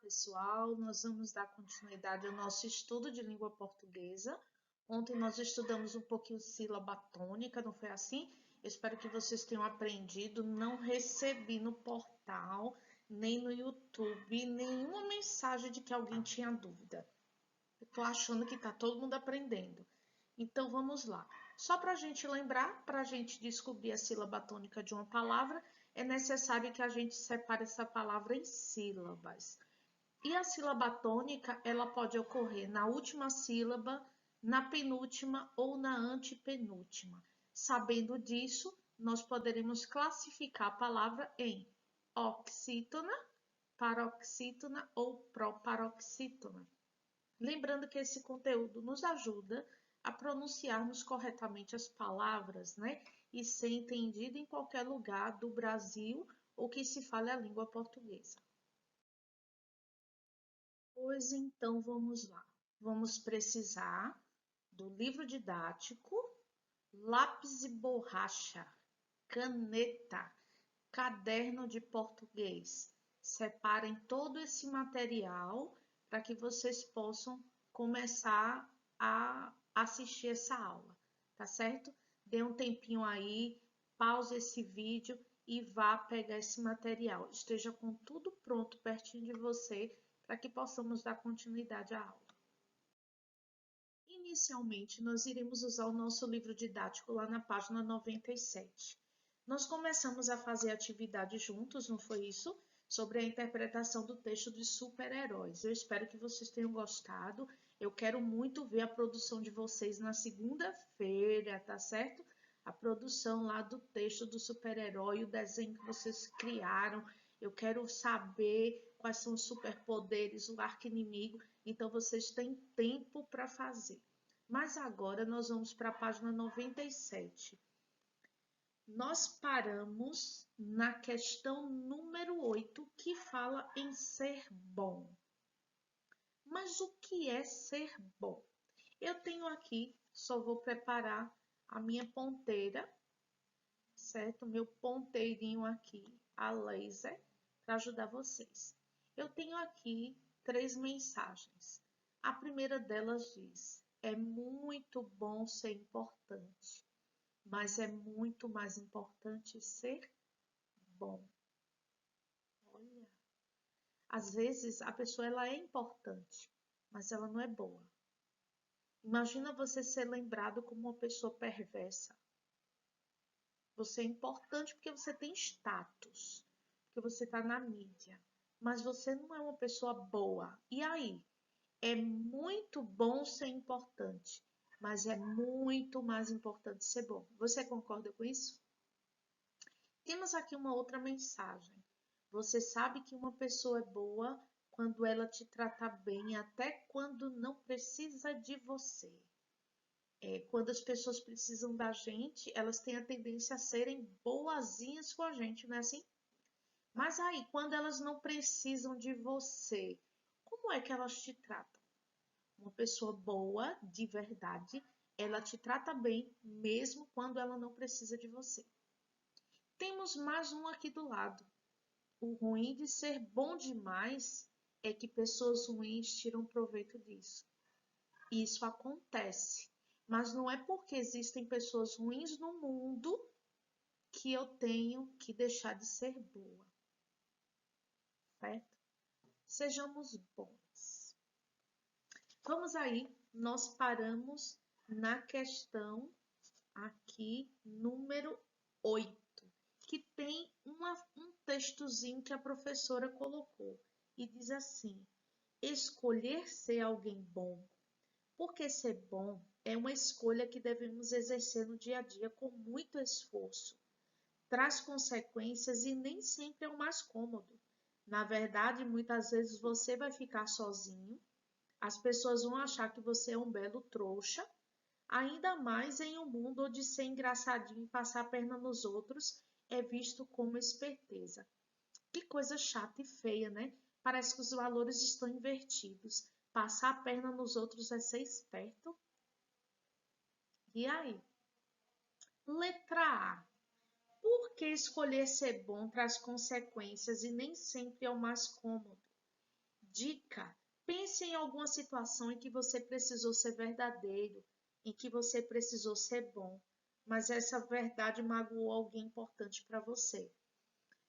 pessoal, nós vamos dar continuidade ao nosso estudo de língua portuguesa. Ontem nós estudamos um pouquinho sílaba tônica, não foi assim? Eu espero que vocês tenham aprendido. Não recebi no portal, nem no YouTube, nenhuma mensagem de que alguém tinha dúvida. Eu tô achando que tá todo mundo aprendendo. Então vamos lá. Só para a gente lembrar, para a gente descobrir a sílaba tônica de uma palavra, é necessário que a gente separe essa palavra em sílabas. E a sílaba tônica, ela pode ocorrer na última sílaba, na penúltima ou na antepenúltima. Sabendo disso, nós poderemos classificar a palavra em oxítona, paroxítona ou proparoxítona. Lembrando que esse conteúdo nos ajuda a pronunciarmos corretamente as palavras, né? E ser entendido em qualquer lugar do Brasil ou que se fale a língua portuguesa. Pois então vamos lá. Vamos precisar do livro didático, lápis e borracha, caneta, caderno de português. Separem todo esse material para que vocês possam começar a assistir essa aula, tá certo? Dê um tempinho aí, pause esse vídeo e vá pegar esse material. Esteja com tudo pronto pertinho de você para que possamos dar continuidade à aula. Inicialmente, nós iremos usar o nosso livro didático lá na página 97. Nós começamos a fazer atividade juntos, não foi isso? Sobre a interpretação do texto de super-heróis. Eu espero que vocês tenham gostado. Eu quero muito ver a produção de vocês na segunda-feira, tá certo? A produção lá do texto do super-herói, o desenho que vocês criaram. Eu quero saber quais são os superpoderes, o arqui-inimigo. Então, vocês têm tempo para fazer. Mas agora nós vamos para a página 97. Nós paramos na questão número 8, que fala em ser bom. Mas o que é ser bom? Eu tenho aqui, só vou preparar a minha ponteira, certo? Meu ponteirinho aqui, a laser, para ajudar vocês. Eu tenho aqui 3 mensagens. A primeira delas diz: é muito bom ser importante, mas é muito mais importante ser bom. Olha, às vezes a pessoa ela é importante, mas ela não é boa. Imagina você ser lembrado como uma pessoa perversa. Você é importante porque você tem status, porque você está na mídia, mas você não é uma pessoa boa. E aí? É muito bom ser importante, mas é muito mais importante ser bom. Você concorda com isso? Temos aqui uma outra mensagem. Você sabe que uma pessoa é boa quando ela te trata bem, até quando não precisa de você. Quando as pessoas precisam da gente, elas têm a tendência a serem boazinhas com a gente, não é assim? Mas aí, quando elas não precisam de você, como é que elas te tratam? Uma pessoa boa, de verdade, ela te trata bem, mesmo quando ela não precisa de você. Temos mais um aqui do lado. O ruim de ser bom demais é que pessoas ruins tiram proveito disso. Isso acontece, mas não é porque existem pessoas ruins no mundo que eu tenho que deixar de ser boa, certo? Sejamos bons. Vamos aí, nós paramos na questão aqui número 8, que tem um textozinho que a professora colocou e diz assim: escolher ser alguém bom. Porque ser bom é uma escolha que devemos exercer no dia a dia com muito esforço. Traz consequências e nem sempre é o mais cômodo. Na verdade, muitas vezes você vai ficar sozinho, as pessoas vão achar que você é um belo trouxa, ainda mais em um mundo onde ser engraçadinho e passar a perna nos outros é visto como esperteza. Que coisa chata e feia, né? Parece que os valores estão invertidos. Passar a perna nos outros é ser esperto. E aí? Letra A. Por que escolher ser bom traz consequências e nem sempre é o mais cômodo? Dica: pense em alguma situação em que você precisou ser verdadeiro, em que você precisou ser bom, mas essa verdade magoou alguém importante para você.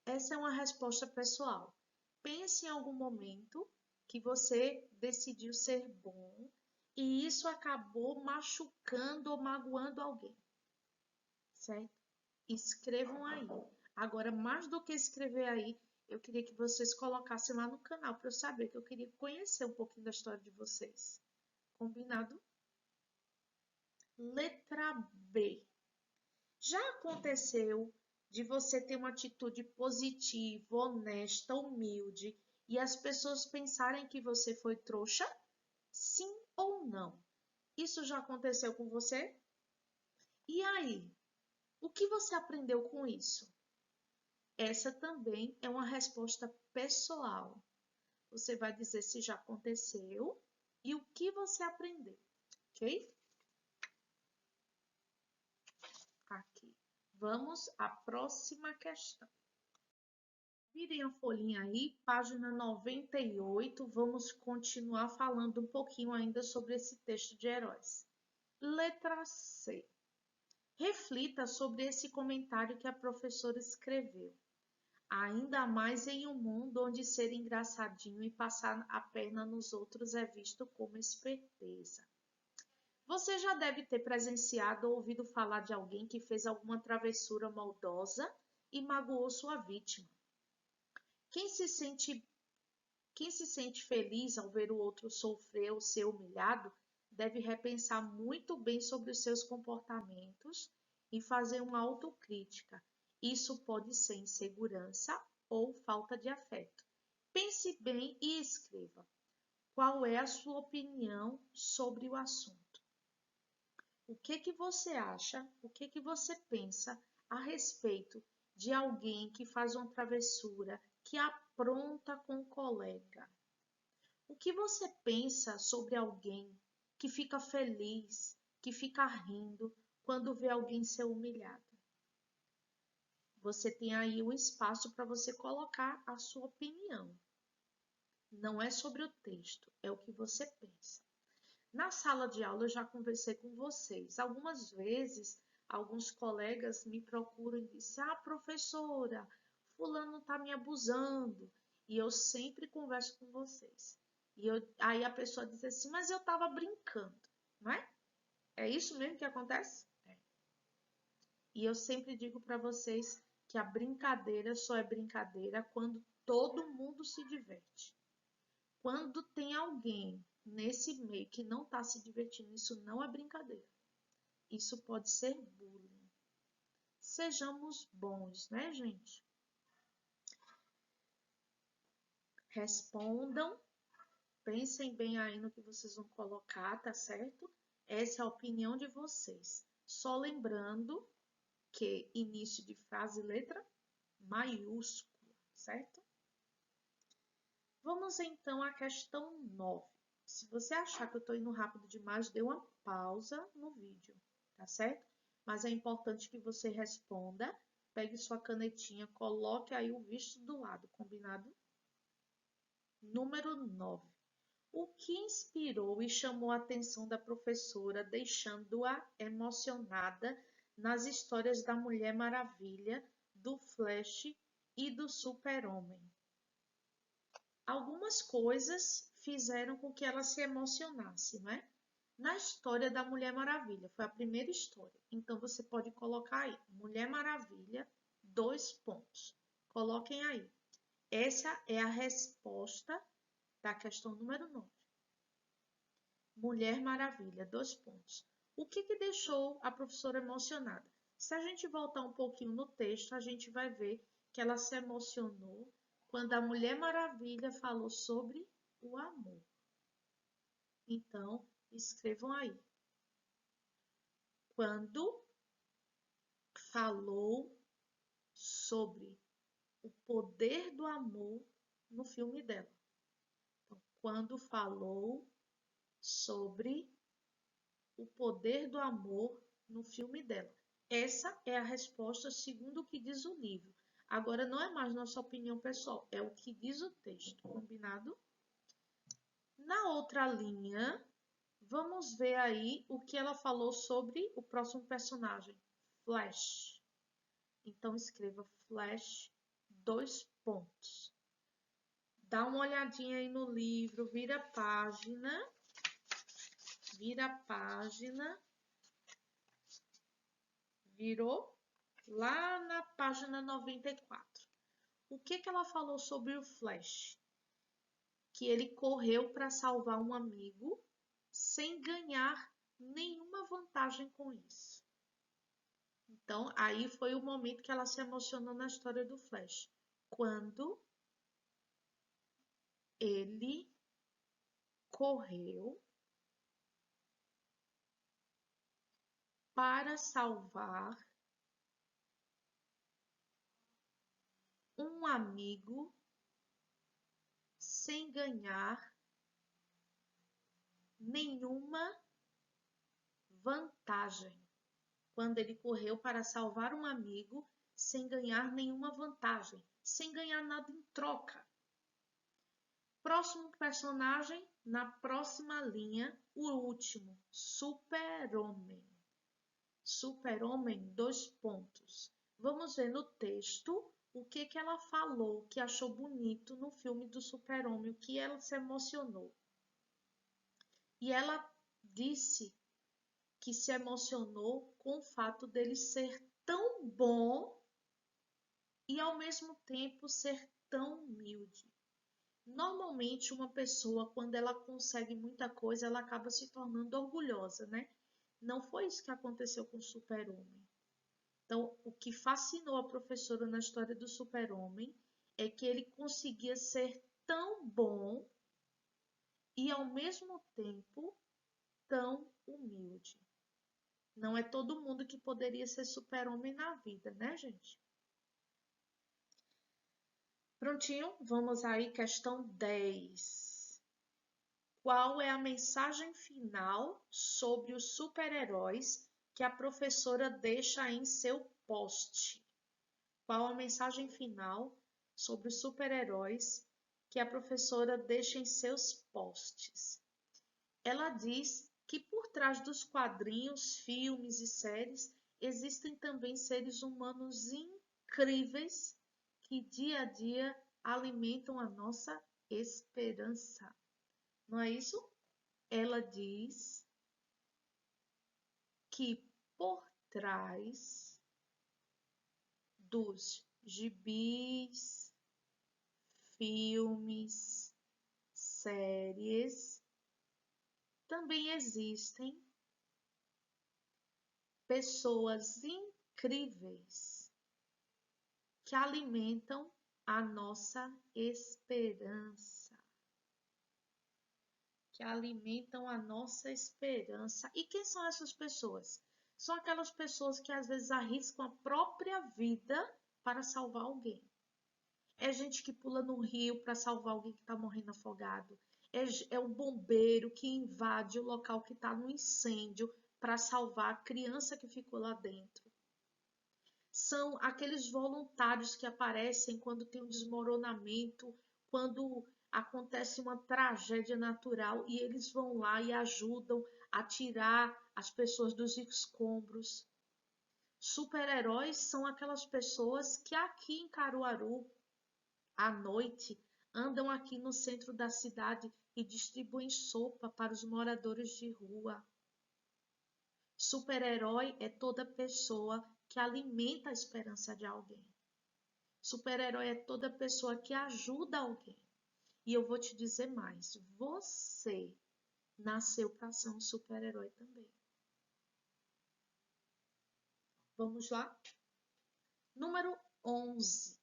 Essa é uma resposta pessoal. Pense em algum momento que você decidiu ser bom e isso acabou machucando ou magoando alguém, certo? Escrevam aí. Agora, mais do que escrever aí, eu queria que vocês colocassem lá no canal para eu saber, que eu queria conhecer um pouquinho da história de vocês. Combinado? Letra B. Já aconteceu de você ter uma atitude positiva, honesta, humilde e as pessoas pensarem que você foi trouxa? Sim ou não? Isso já aconteceu com você? E aí? O que você aprendeu com isso? Essa também é uma resposta pessoal. Você vai dizer se já aconteceu e o que você aprendeu, ok? Aqui. Vamos à próxima questão. Virem a folhinha aí, página 98. Vamos continuar falando um pouquinho ainda sobre esse texto de heróis. Letra C. Reflita sobre esse comentário que a professora escreveu. Ainda mais em um mundo onde ser engraçadinho e passar a perna nos outros é visto como esperteza. Você já deve ter presenciado ou ouvido falar de alguém que fez alguma travessura maldosa e magoou sua vítima. Quem se sente feliz ao ver o outro sofrer ou ser humilhado deve repensar muito bem sobre os seus comportamentos e fazer uma autocrítica. Isso pode ser insegurança ou falta de afeto. Pense bem e escreva. Qual é a sua opinião sobre o assunto? O que você acha, o que você pensa a respeito de alguém que faz uma travessura, que apronta com um colega? O que você pensa sobre alguém que fica feliz, que fica rindo quando vê alguém ser humilhado? Você tem aí um espaço para você colocar a sua opinião. Não é sobre o texto, é o que você pensa. Na sala de aula eu já conversei com vocês. Algumas vezes, alguns colegas me procuram e dizem: professora, fulano está me abusando. E eu sempre converso com vocês. Aí a pessoa diz assim: mas eu estava brincando, não é? É isso mesmo que acontece? É. E eu sempre digo para vocês que a brincadeira só é brincadeira quando todo mundo se diverte. Quando tem alguém nesse meio que não está se divertindo, isso não é brincadeira. Isso pode ser bullying. Sejamos bons, né, gente? Respondam, pensem bem aí no que vocês vão colocar, tá certo? Essa é a opinião de vocês. Só lembrando que início de frase, letra maiúscula, certo? Vamos então à questão 9. Se você achar que eu estou indo rápido demais, dê uma pausa no vídeo, tá certo? Mas é importante que você responda, pegue sua canetinha, coloque aí o visto do lado, combinado? Número 9. O que inspirou e chamou a atenção da professora, deixando-a emocionada nas histórias da Mulher Maravilha, do Flash e do Super-Homem? Algumas coisas fizeram com que ela se emocionasse, não é? Na história da Mulher Maravilha, foi a primeira história. Então, você pode colocar aí, Mulher Maravilha, 2 pontos. Coloquem aí. Essa é a resposta da questão número 9. Mulher Maravilha, 2 pontos. O que deixou a professora emocionada? Se a gente voltar um pouquinho no texto, a gente vai ver que ela se emocionou quando a Mulher Maravilha falou sobre o amor. Então, escrevam aí. Quando falou sobre o poder do amor no filme dela. Então, quando falou sobre o poder do amor no filme dela. Essa é a resposta segundo o que diz o livro. Agora, não é mais nossa opinião pessoal, é o que diz o texto, combinado? Na outra linha, vamos ver aí o que ela falou sobre o próximo personagem, Flash. Então, escreva Flash, 2 pontos. Dá uma olhadinha aí no livro, vira a página, virou lá na página 94. O que ela falou sobre o Flash? Que ele correu para salvar um amigo sem ganhar nenhuma vantagem com isso. Então, aí foi o momento que ela se emocionou na história do Flash. Quando ele correu para salvar um amigo sem ganhar nenhuma vantagem. Quando ele correu para salvar um amigo sem ganhar nenhuma vantagem, sem ganhar nada em troca. Próximo personagem, na próxima linha, o último, Super-Homem. Super-Homem, 2 pontos. Vamos ver no texto o que ela falou que achou bonito no filme do Super-Homem, o que ela se emocionou. E ela disse que se emocionou com o fato dele ser tão bom e ao mesmo tempo ser tão humilde. Normalmente, uma pessoa, quando ela consegue muita coisa, ela acaba se tornando orgulhosa, né? Não foi isso que aconteceu com o Super-Homem. Então, o que fascinou a professora na história do Super-Homem é que ele conseguia ser tão bom e, ao mesmo tempo, tão humilde. Não é todo mundo que poderia ser Super-Homem na vida, né, gente? Prontinho? Vamos aí, questão 10. Qual é a mensagem final sobre os super-heróis que a professora deixa em seu post? Qual a mensagem final sobre os super-heróis que a professora deixa em seus posts? Ela diz que por trás dos quadrinhos, filmes e séries existem também seres humanos incríveis que dia a dia alimentam a nossa esperança. Não é isso? Ela diz que por trás dos gibis, filmes, séries, também existem pessoas incríveis que alimentam a nossa esperança. E quem são essas pessoas? São aquelas pessoas que às vezes arriscam a própria vida para salvar alguém. É gente que pula no rio para salvar alguém que está morrendo afogado. É o bombeiro que invade o local que está no incêndio para salvar a criança que ficou lá dentro. São aqueles voluntários que aparecem quando tem um desmoronamento, quando acontece uma tragédia natural e eles vão lá e ajudam a tirar as pessoas dos escombros. Super-heróis são aquelas pessoas que aqui em Caruaru, à noite, andam aqui no centro da cidade e distribuem sopa para os moradores de rua. Super-herói é toda pessoa que alimenta a esperança de alguém. Super-herói é toda pessoa que ajuda alguém. E eu vou te dizer mais, você nasceu para ser um super-herói também. Vamos lá? Número 11.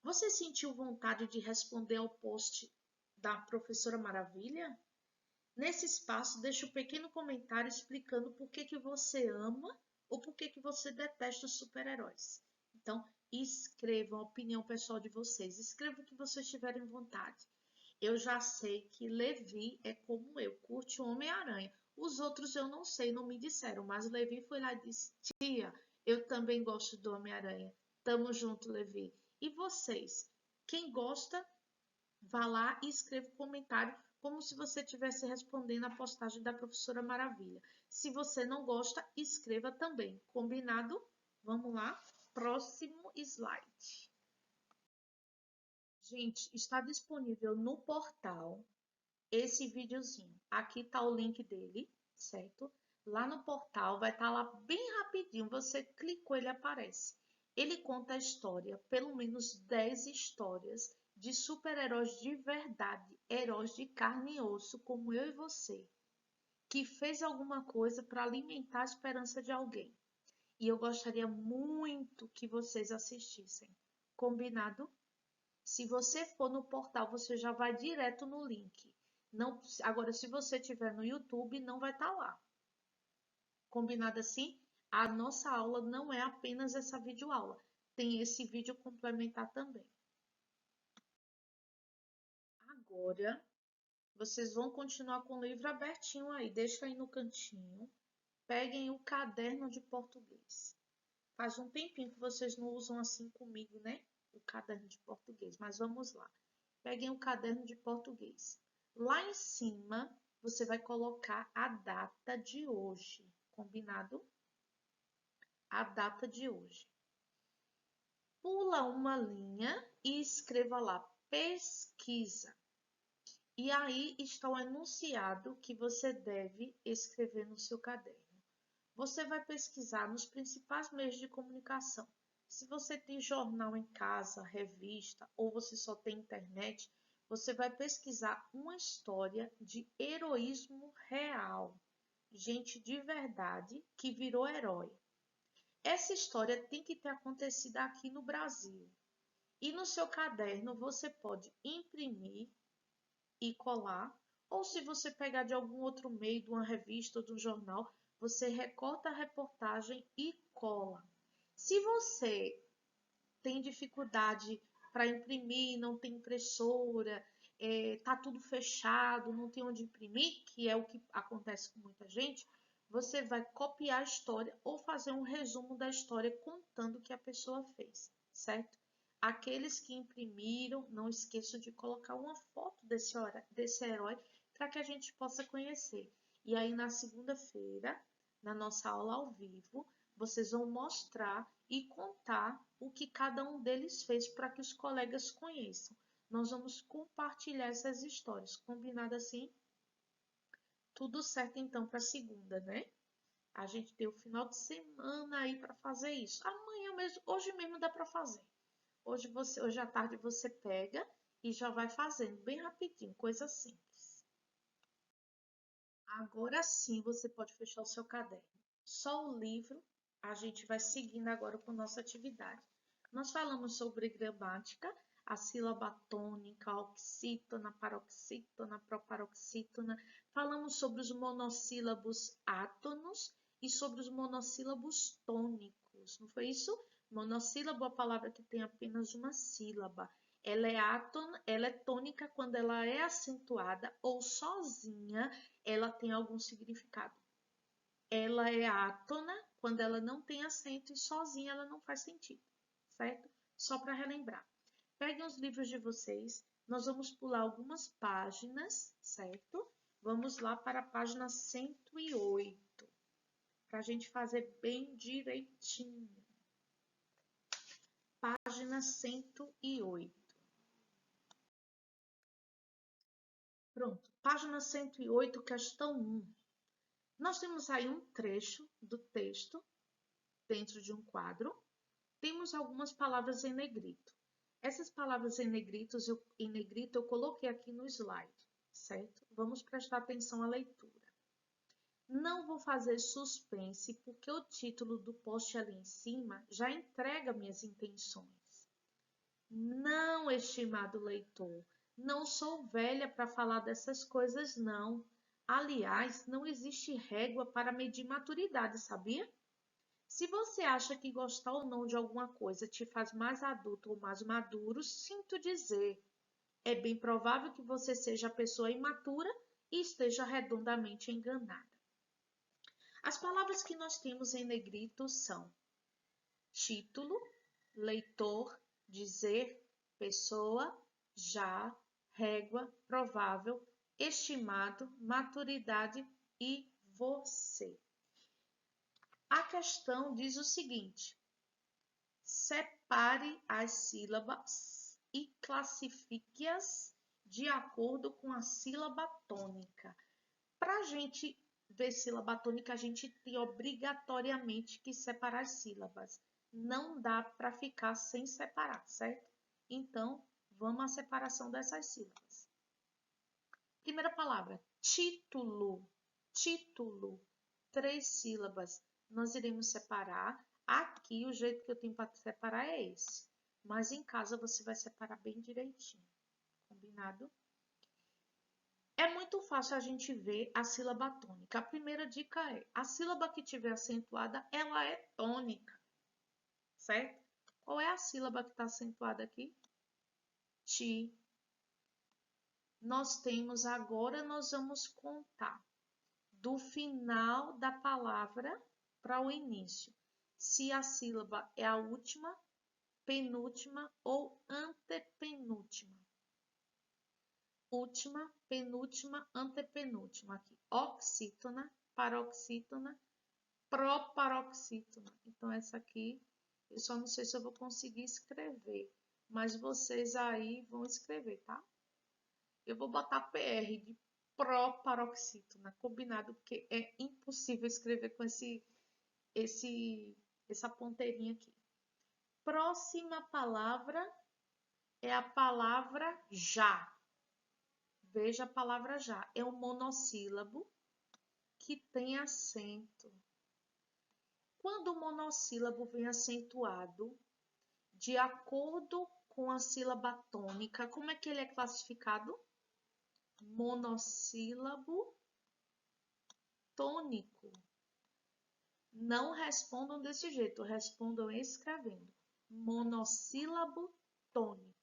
Você sentiu vontade de responder ao post da Professora Maravilha? Nesse espaço, deixe um pequeno comentário explicando por que você ama ou por que você detesta os super-heróis. Então, escrevam a opinião pessoal de vocês. Escrevam o que vocês tiverem vontade. Eu já sei que Levi é como eu, curte o Homem-Aranha. Os outros eu não sei, não me disseram, mas Levi foi lá e disse: tia, eu também gosto do Homem-Aranha. Tamo junto, Levi. E vocês? Quem gosta vá lá e escreva um comentário como se você estivesse respondendo a postagem da professora Maravilha. Se você não gosta, escreva também. Combinado? Vamos lá? Próximo slide. Gente, está disponível no portal esse videozinho. Aqui está o link dele, certo? Lá no portal vai estar lá bem rapidinho. Você clicou, ele aparece. Ele conta a história, pelo menos 10 histórias de super-heróis de verdade, heróis de carne e osso, como eu e você, que fez alguma coisa para alimentar a esperança de alguém. E eu gostaria muito que vocês assistissem. Combinado? Se você for no portal, você já vai direto no link. Não, agora, se você estiver no YouTube, não vai estar lá. Combinado assim? A nossa aula não é apenas essa videoaula. Tem esse vídeo complementar também. Agora, vocês vão continuar com o livro abertinho aí. Deixa aí no cantinho. Peguem o caderno de português. Faz um tempinho que vocês não usam assim comigo, né? O caderno de português. Mas vamos lá. Peguem o caderno de português. Lá em cima, você vai colocar a data de hoje. Combinado? A data de hoje. Pula uma linha e escreva lá pesquisa. E aí está o enunciado que você deve escrever no seu caderno. Você vai pesquisar nos principais meios de comunicação. Se você tem jornal em casa, revista ou você só tem internet, você vai pesquisar uma história de heroísmo real. Gente de verdade que virou herói. Essa história tem que ter acontecido aqui no Brasil. E no seu caderno você pode imprimir e colar, ou se você pegar de algum outro meio, de uma revista ou de um jornal, você recorta a reportagem e cola. Se você tem dificuldade para imprimir, não tem impressora, tá tudo fechado, não tem onde imprimir, que é o que acontece com muita gente, você vai copiar a história ou fazer um resumo da história contando o que a pessoa fez, certo? Aqueles que imprimiram, não esqueçam de colocar uma foto desse herói para que a gente possa conhecer. E aí, na segunda-feira, na nossa aula ao vivo, vocês vão mostrar e contar o que cada um deles fez para que os colegas conheçam. Nós vamos compartilhar essas histórias. Combinado assim? Tudo certo então para segunda, né? A gente tem o final de semana aí para fazer isso. Amanhã mesmo, hoje mesmo dá para fazer. Hoje à tarde você pega e já vai fazendo bem rapidinho, coisa simples. Agora sim você pode fechar o seu caderno. Só o livro, a gente vai seguindo agora com nossa atividade. Nós falamos sobre gramática, a sílaba tônica, oxítona, paroxítona, proparoxítona. Falamos sobre os monossílabos átonos e sobre os monossílabos tônicos. Não foi isso? Monossílabo é a palavra que tem apenas uma sílaba. Ela é átona, ela é tônica quando ela é acentuada ou sozinha, ela tem algum significado. Ela é átona quando ela não tem acento e sozinha ela não faz sentido, certo? Só para relembrar. Peguem os livros de vocês, nós vamos pular algumas páginas, certo? Vamos lá para a página 108, para a gente fazer bem direitinho. Página 108. Pronto, página 108, questão 1. Nós temos aí um trecho do texto dentro de um quadro. Temos algumas palavras em negrito. Essas palavras em negrito eu coloquei aqui no slide, certo? Vamos prestar atenção à leitura. Não vou fazer suspense, porque o título do post ali em cima já entrega minhas intenções. Não, estimado leitor, não sou velha para falar dessas coisas, não. Aliás, não existe régua para medir maturidade, sabia? Se você acha que gostar ou não de alguma coisa te faz mais adulto ou mais maduro, sinto dizer. É bem provável que você seja pessoa imatura e esteja redondamente enganada. As palavras que nós temos em negrito são título, leitor, dizer, pessoa, já, régua, provável, estimado, maturidade e você. A questão diz o seguinte: separe as sílabas e classifique-as de acordo com a sílaba tônica. Para a gente ver sílaba tônica, a gente tem obrigatoriamente que separar as sílabas. Não dá para ficar sem separar, certo? Então, vamos à separação dessas sílabas. Primeira palavra, título. Título. 3 sílabas. Nós iremos separar. Aqui, o jeito que eu tenho para separar é esse. Mas em casa, você vai separar bem direitinho. Combinado? É muito fácil a gente ver a sílaba tônica. A primeira dica é, a sílaba que tiver acentuada, ela é tônica. Certo? Qual é a sílaba que está acentuada aqui? Ti. Nós vamos contar do final da palavra para o início. Se a sílaba é a última, penúltima ou antepenúltima. Última, penúltima, antepenúltima. Aqui, oxítona, paroxítona, proparoxítona. Então, essa aqui, eu só não sei se eu vou conseguir escrever, mas vocês aí vão escrever, tá? Eu vou botar PR de proparoxítona, combinado, porque é impossível escrever com essa ponteirinha aqui. Próxima palavra é a palavra já. Veja a palavra já. É um monossílabo que tem acento. Quando o monossílabo vem acentuado, de acordo com a sílaba tônica, como é que ele é classificado? Monossílabo tônico. Não respondam desse jeito, respondam escrevendo. Monossílabo tônico.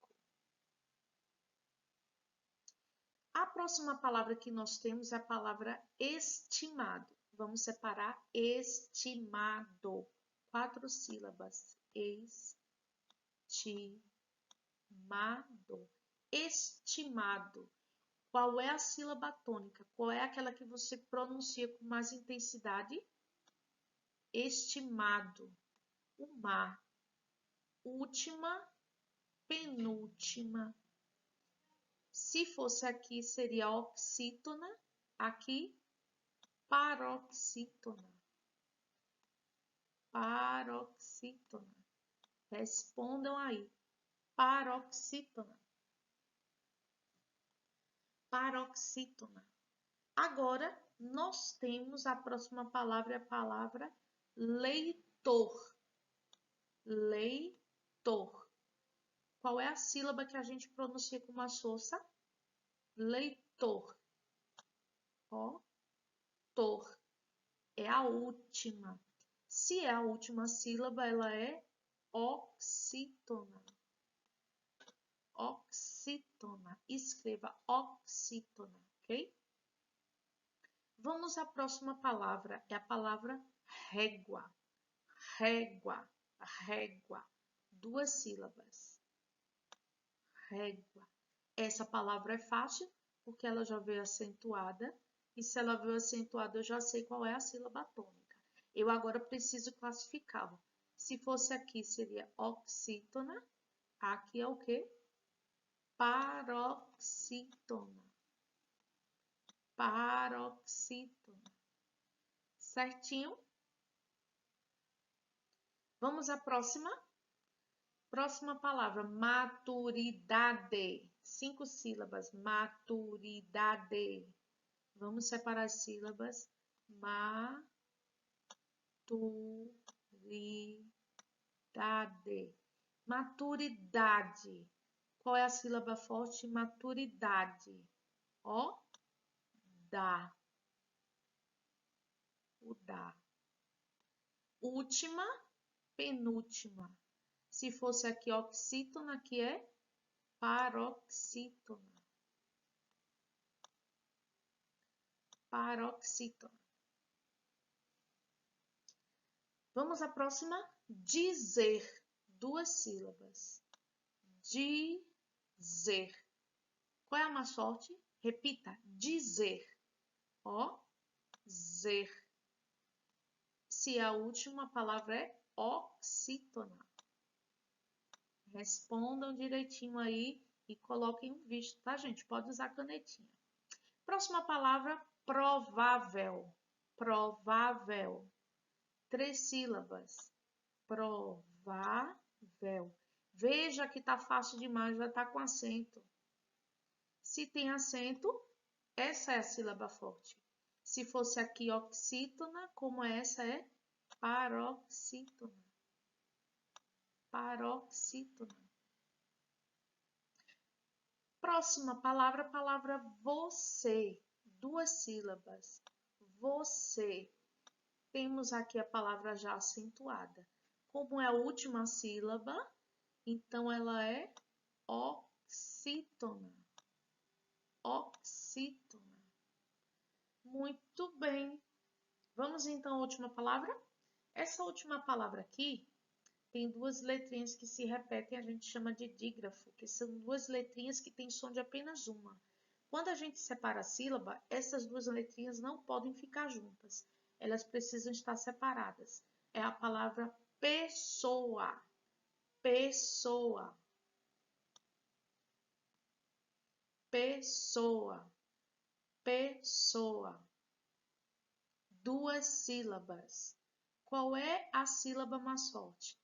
A próxima palavra que nós temos é a palavra estimado. Vamos separar estimado. 4 sílabas. Estimado. Estimado. Qual é a sílaba tônica? Qual é aquela que você pronuncia com mais intensidade? Estimado. Uma. Última, penúltima. Se fosse aqui, seria oxítona. Aqui, paroxítona. Paroxítona. Respondam aí. Paroxítona. Paroxítona. Agora, nós temos a próxima palavra, a palavra leitor. Leitor. Qual é a sílaba que a gente pronuncia com uma soça? Leitor. Ó, tor. É a última. Se é a última sílaba, ela é oxítona. Oxítona. Escreva oxítona, ok? Vamos à próxima palavra. É a palavra régua. Régua. Régua. 2 sílabas. Régua. Essa palavra é fácil, porque ela já veio acentuada. E se ela veio acentuada, eu já sei qual é a sílaba tônica. Eu agora preciso classificá-la. Se fosse aqui, seria oxítona. Aqui é o quê? Paroxítona. Paroxítona. Certinho? Vamos à próxima? Próxima palavra, maturidade. 5 sílabas, maturidade. Vamos separar as sílabas. Maturidade. Maturidade. Qual é a sílaba forte? Maturidade. Ó, dá. O dá. Última, penúltima. Se fosse aqui oxítona, aqui é paroxítona. Paroxítona. Vamos à próxima. Dizer. 2 sílabas. Dizer. Qual é a mais forte? Repita, dizer. Ó, zer. Se a última palavra é oxítona. Respondam direitinho aí e coloquem um visto, tá, gente? Pode usar canetinha. Próxima palavra, provável. Provável. 3 sílabas. Provável. Veja que tá fácil demais, já tá com acento. Se tem acento, essa é a sílaba forte. Se fosse aqui oxítona, como essa é paroxítona. Paroxítona. Próxima palavra, palavra você. 2 sílabas. Você. Temos aqui a palavra já acentuada. Como é a última sílaba, então ela é oxítona. Oxítona. Muito bem. Vamos então à última palavra? Essa última palavra aqui tem 2 letrinhas que se repetem, a gente chama de dígrafo, que são 2 letrinhas que têm som de apenas uma. Quando a gente separa a sílaba, essas 2 letrinhas não podem ficar juntas. Elas precisam estar separadas. É a palavra pessoa. Pessoa. Pessoa. Pessoa. 2 sílabas. Qual é a sílaba mais forte?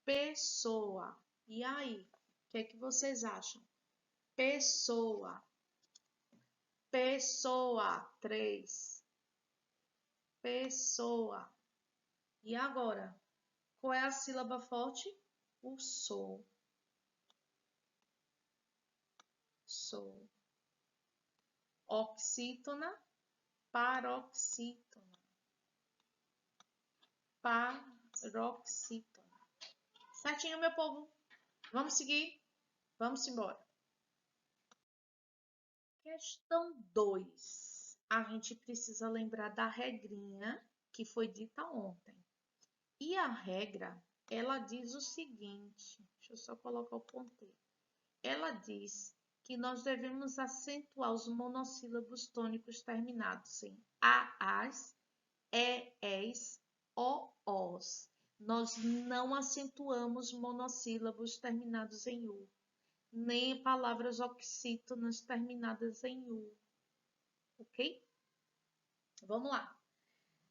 Pessoa. E aí? O que é que vocês acham? Pessoa. Pessoa. 3. Pessoa. E agora? Qual é a sílaba forte? O sou. Sou. Oxítona, paroxítona. Paroxítona. Certinho, meu povo? Vamos seguir? Vamos embora. Questão 2. A gente precisa lembrar da regrinha que foi dita ontem. E a regra, ela diz o seguinte. Deixa eu só colocar o ponteiro. Ela diz que nós devemos acentuar os monossílabos tônicos terminados em aas, es, oos. Nós não acentuamos monossílabos terminados em u, nem palavras oxítonas terminadas em u. Ok? Vamos lá.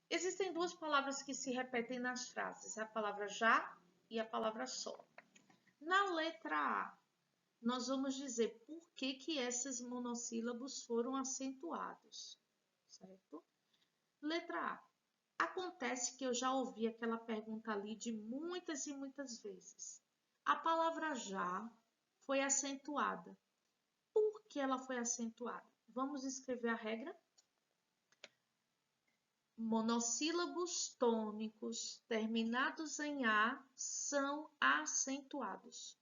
Existem 2 palavras que se repetem nas frases, a palavra já e a palavra só. Na letra A, nós vamos dizer por que esses monossílabos foram acentuados, certo? Letra A. Acontece que eu já ouvi aquela pergunta ali de muitas e muitas vezes. A palavra já foi acentuada. Por que ela foi acentuada? Vamos escrever a regra? Monossílabos tônicos terminados em A são acentuados.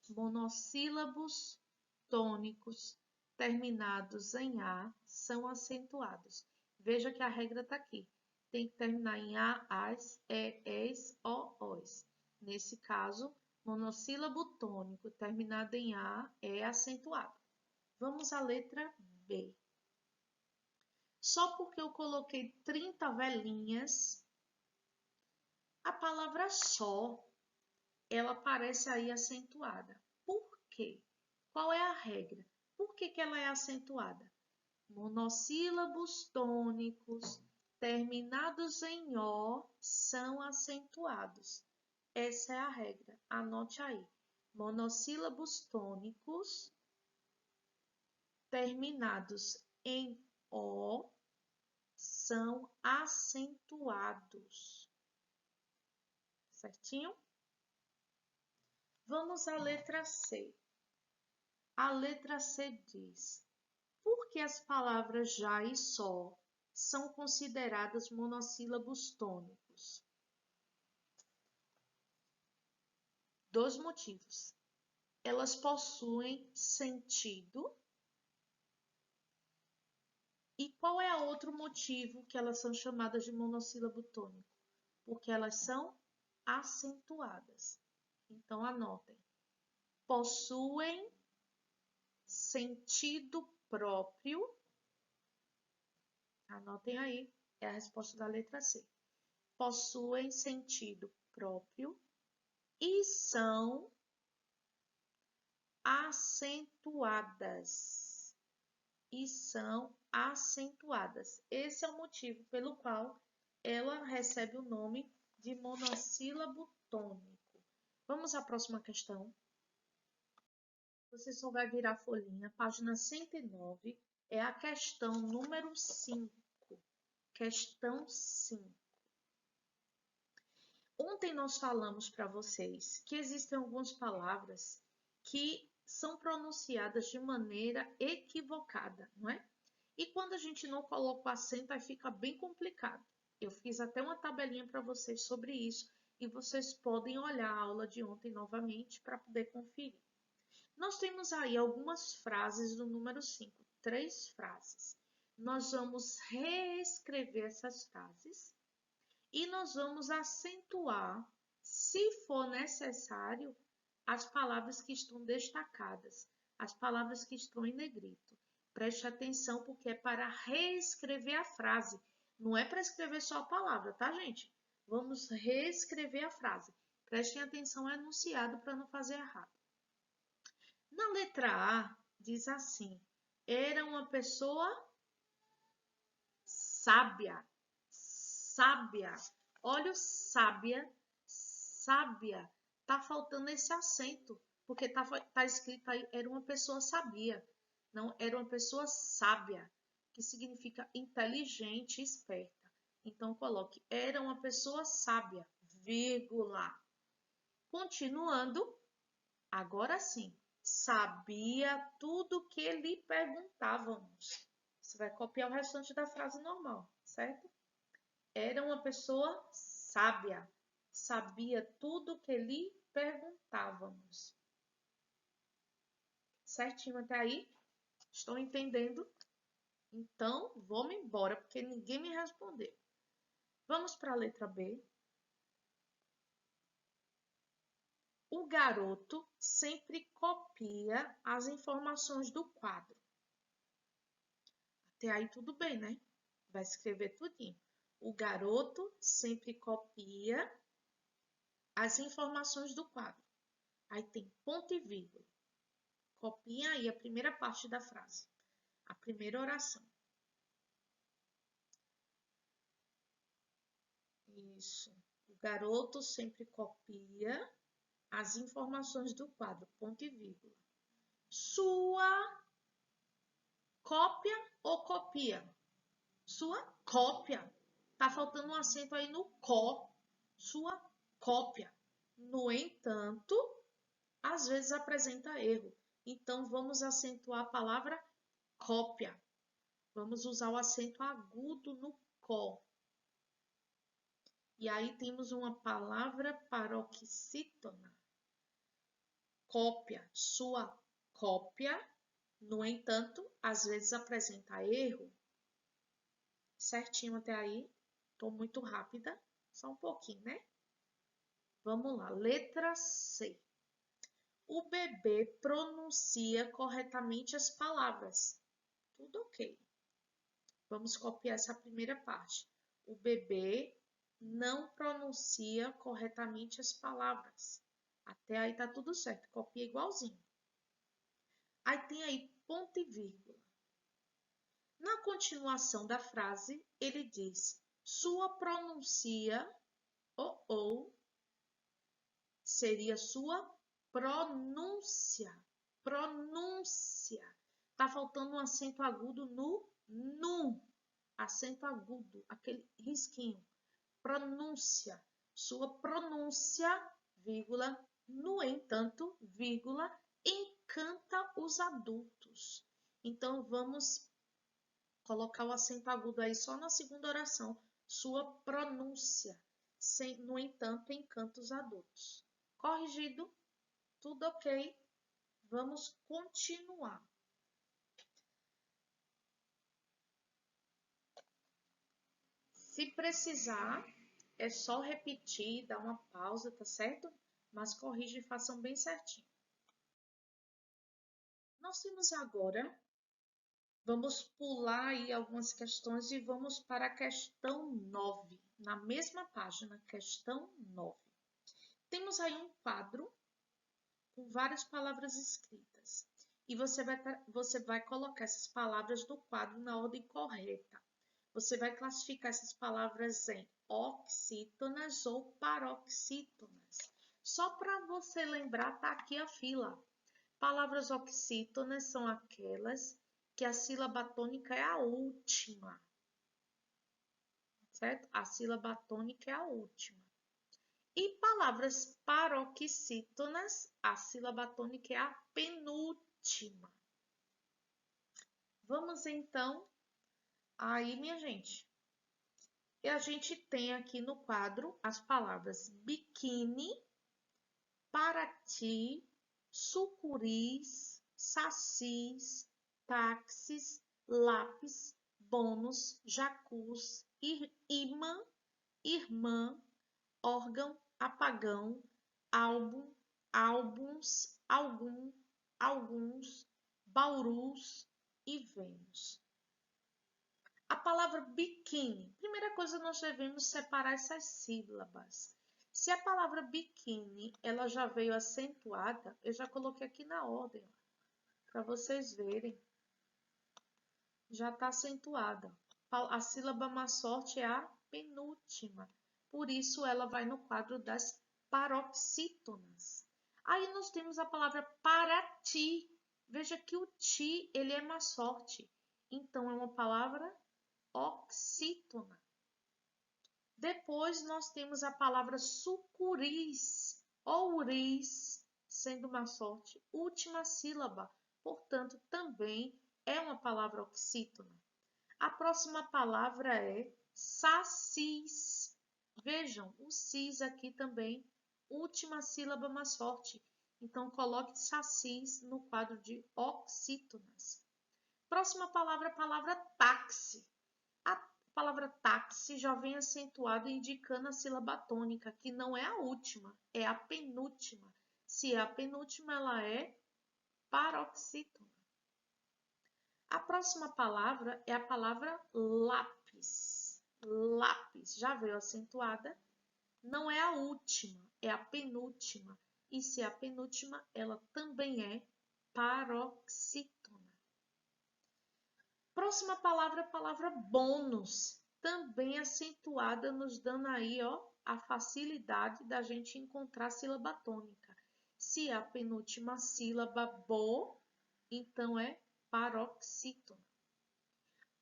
Monossílabos tônicos terminados em A são acentuados. Veja que a regra está aqui. Tem que terminar em A, as, es, os. Nesse caso, monossílabo tônico terminado em A é acentuado. Vamos à letra B. Só porque eu coloquei 30 velhinhas, a palavra só, ela aparece aí acentuada. Por quê? Qual é a regra? Por que ela é acentuada? Monossílabos tônicos terminados em O são acentuados. Essa é a regra. Anote aí. Monossílabos tônicos terminados em O são acentuados. Certinho? Vamos à letra C. A letra C diz: por que as palavras já e só são consideradas monossílabos tônicos? 2 motivos. Elas possuem sentido. E qual é o outro motivo que elas são chamadas de monossílabo tônico? Porque elas são acentuadas. Então, anotem. Possuem sentido próprio. Anotem aí, é a resposta da letra C. Possuem sentido próprio e são acentuadas. Esse é o motivo pelo qual ela recebe o nome de monossílabo tônico. Vamos à próxima questão. Você só vai virar a folhinha, página 109, é a questão número 5. Questão 5. Ontem nós falamos para vocês que existem algumas palavras que são pronunciadas de maneira equivocada, não é? E quando a gente não coloca o acento, aí fica bem complicado. Eu fiz até uma tabelinha para vocês sobre isso e vocês podem olhar a aula de ontem novamente para poder conferir. Nós temos aí algumas frases do número 5, 3 frases. Nós vamos reescrever essas frases e nós vamos acentuar, se for necessário, as palavras que estão destacadas, as palavras que estão em negrito. Preste atenção porque é para reescrever a frase, não é para escrever só a palavra, tá, gente? Vamos reescrever a frase. Prestem atenção ao enunciado para não fazer errado. Na letra A, diz assim: era uma pessoa sábia. Sábia. Olha o sábia. Sábia. Tá faltando esse acento, porque tá escrito aí, era uma pessoa sabia. Não, era uma pessoa sábia, que significa inteligente e esperta. Então, coloque, era uma pessoa sábia, vírgula. Continuando, agora sim, sabia tudo que lhe perguntávamos. Você vai copiar o restante da frase normal, certo? Era uma pessoa sábia, sabia tudo que lhe perguntávamos. Certinho até aí? Estão entendendo? Então, vamos embora, porque ninguém me respondeu. Vamos para a letra B. O garoto sempre copia as informações do quadro. Até aí tudo bem, né? Vai escrever tudinho. O garoto sempre copia as informações do quadro. Aí tem ponto e vírgula. Copiem aí a primeira parte da frase, a primeira oração. Isso. O garoto sempre copia as informações do quadro, ponto e vírgula. Sua cópia ou copia? Sua cópia. Tá faltando um acento aí no có. Sua cópia. No entanto, às vezes apresenta erro. Então, vamos acentuar a palavra cópia. Vamos usar o acento agudo no có. E aí temos uma palavra paroxítona. Cópia, sua cópia. No entanto, às vezes apresenta erro. Certinho até aí? Estou muito rápida. Só um pouquinho, né? Vamos lá. Letra C. O bebê pronuncia corretamente as palavras. Tudo ok. Vamos copiar essa primeira parte. O bebê não pronuncia corretamente as palavras. Até aí tá tudo certo. Copia igualzinho. Aí tem aí ponto e vírgula. Na continuação da frase, ele diz: sua pronúncia ou seria sua pronúncia. Pronúncia. Tá faltando um acento agudo no nu. Acento agudo, aquele risquinho. Pronúncia. Sua pronúncia, vírgula, no entanto, vírgula, encanta os adultos. Então, vamos colocar o acento agudo aí só na segunda oração. Sua pronúncia, no entanto, encanta os adultos. Corrigido? Tudo ok? Vamos continuar. Se precisar, é só repetir, dar uma pausa, tá certo? Mas corrija e façam bem certinho. Nós temos agora, vamos pular aí algumas questões e vamos para a questão 9, na mesma página, questão 9. Temos aí um quadro com várias palavras escritas. E você vai colocar essas palavras do quadro na ordem correta. Você vai classificar essas palavras em oxítonas ou paroxítonas. Só para você lembrar, tá aqui a fila. Palavras oxítonas são aquelas que a sílaba tônica é a última. Certo? A sílaba tônica é a última. E palavras paroxítonas, a sílaba tônica é a penúltima. Vamos então, aí minha gente. E a gente tem aqui no quadro as palavras biquíni, paraty, sucuris, sacis, táxis, lápis, bônus, jacuz, imã, irmã, órgão, apagão, álbum, álbuns, alguns, baurus e Vênus. A palavra biquíni. Primeira coisa, nós devemos separar essas sílabas. Se a palavra biquíni, ela já veio acentuada, eu já coloquei aqui na ordem, para vocês verem. Já está acentuada. A sílaba mais forte é a penúltima. Por isso, ela vai no quadro das paroxítonas. Aí nós temos a palavra paraty. Veja que o ti, ele é mais forte. Então, é uma palavra oxítona. Depois, nós temos a palavra sucuris, ouris, sendo mais forte, última sílaba. Portanto, também é uma palavra oxítona. A próxima palavra é sacis. Vejam, o cis aqui também, última sílaba mais forte. Então, coloque sacis no quadro de oxítonas. Próxima palavra é a palavra táxi. A palavra táxi já vem acentuada indicando a sílaba tônica, que não é a última, é a penúltima. Se é a penúltima, ela é paroxítona. A próxima palavra é a palavra lápis. Lápis já veio acentuada, não é a última, é a penúltima. E se é a penúltima, ela também é paroxítona. Próxima palavra é a palavra bônus, também acentuada, nos dando aí a facilidade da gente encontrar a sílaba tônica. Se é a penúltima sílaba bo, então é paroxítona.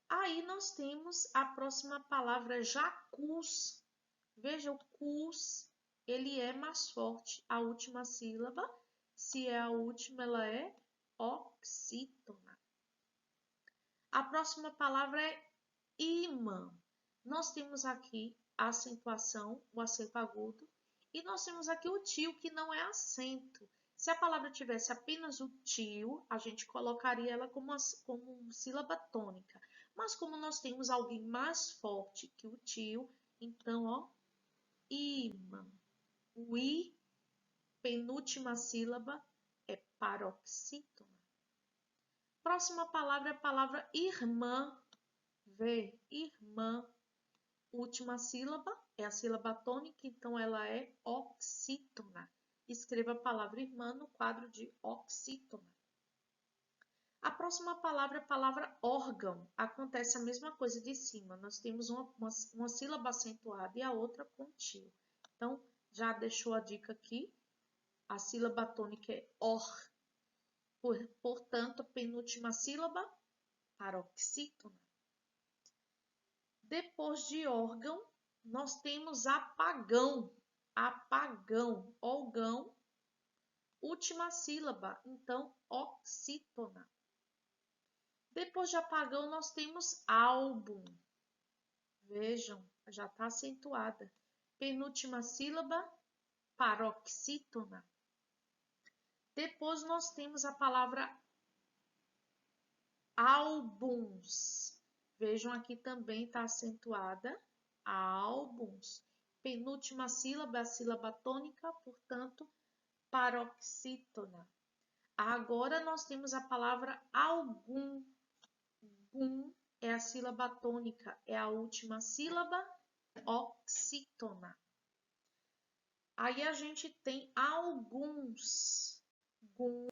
Aí nós temos a próxima palavra jacuz. Veja, o cus, ele é mais forte. A última sílaba, se é a última, ela é oxítona. A próxima palavra é imã. Nós temos aqui a acentuação, o acento agudo, e nós temos aqui o tio, que não é acento. Se a palavra tivesse apenas o tio, a gente colocaria ela como sílaba tônica. Mas como nós temos alguém mais forte que o tio, então, imã. O i, penúltima sílaba, é paroxítona. Próxima palavra é a palavra irmã. Vê, irmã. Última sílaba é a sílaba tônica, então ela é oxítona. Escreva a palavra irmã no quadro de oxítona. A próxima palavra é a palavra órgão. Acontece a mesma coisa de cima. Nós temos uma sílaba acentuada e a outra com tio. Então, já deixou a dica aqui. A sílaba tônica é or. Portanto, a penúltima sílaba, paroxítona. Depois de órgão, nós temos apagão. Apagão, órgão, última sílaba, então oxítona. Depois de apagão, nós temos álbum. Vejam, já está acentuada. Penúltima sílaba, paroxítona. Depois nós temos a palavra álbuns. Vejam, aqui também está acentuada. Álbuns. Penúltima sílaba é a sílaba tônica, portanto, paroxítona. Agora nós temos a palavra algum. Gum é a sílaba tônica, é a última sílaba oxítona. Aí a gente tem alguns. Gum